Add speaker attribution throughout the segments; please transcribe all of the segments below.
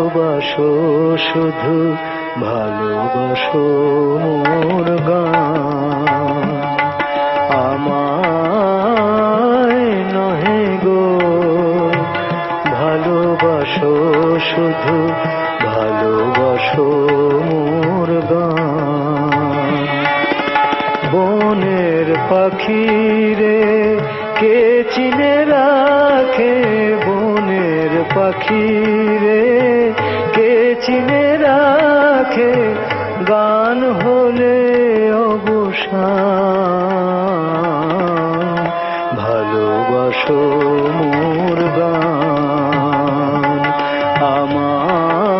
Speaker 1: ভালোবাসো শুধু ভালোবাসো মোর গান আমায় নহে গো ভালোবাসো শুধু ভালোবাসো মোর গান বনের পাখিরে কে চিনে রাখে বনের পাখিরে কে চিনে রাখে গান হলে অবসান ভালোবাসো মোর গান আমায়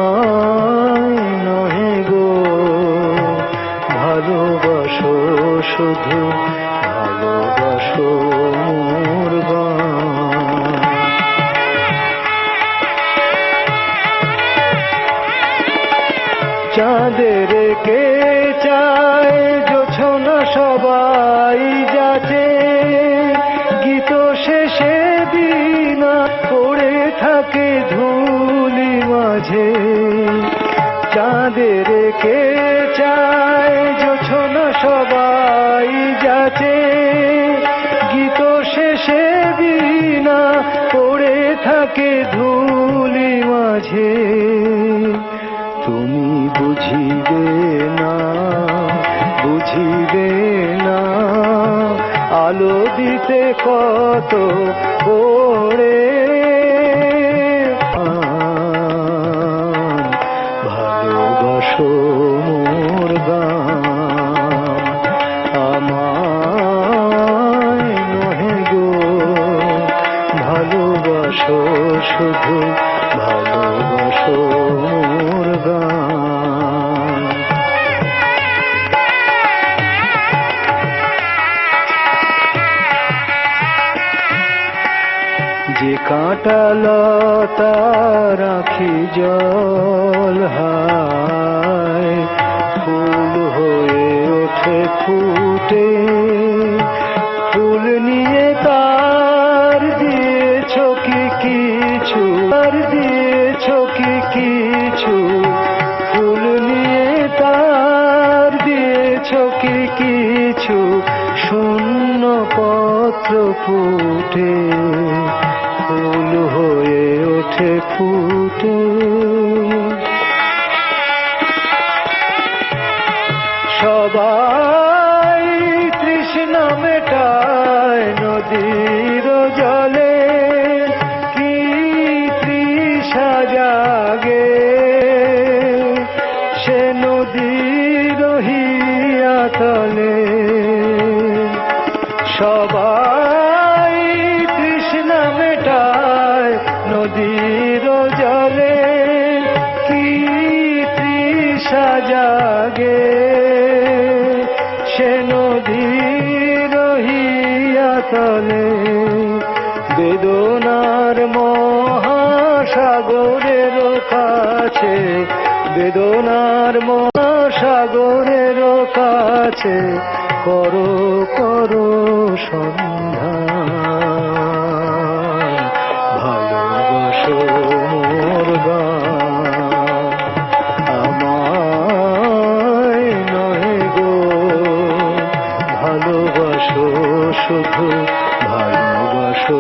Speaker 1: নহে গো ভালোবাসো শুধু ভালোবাসো মোর গান চাঁদের কে চায় জোছনা সবাই যাচে গীত শেষে বিনা পড়ে থাকে ধুলি মাঝে চাঁদের কে চায় জোছনা সবাই যাচে গীত শেষে বিনা পড়ে থাকে ধুলি মাঝে তুমি বুঝিবে না আলো দিতে কত পড়ে ভালোবাসো মোর গান আমায় নহে গো ভালোবাসো শুধু ভালোবাসো মোর গান যে কাঁটা লতা রাখি জল হায় ফুল হয়ে ওঠে ফুটে ফুল নিয়ে তার দিয়েছ কি কিছু তার দিয়েছ কি কিছু ফুল নিয়ে তার দিয়েছ কি কিছু শূন্য পত্র ফুটে ফুল হয়ে ওঠে ফুটে সবাই তৃষ্ণা মেটায় নদীর জলে কি তৃষা জাগে সে নদীর হিয়া তলে সবাই তৃষ্ণা মেটায় নদীর জলে কি তৃষা জাগে সে নদীর হিয়া তলে বেদনার মহাসাগরের কাছে বেদনার মহাসাগরের কাছে করো করো সন্ধান ভালোবাসো মোর গান আমায় নহে গো ভালোবাসো শুধু ভালোবাসো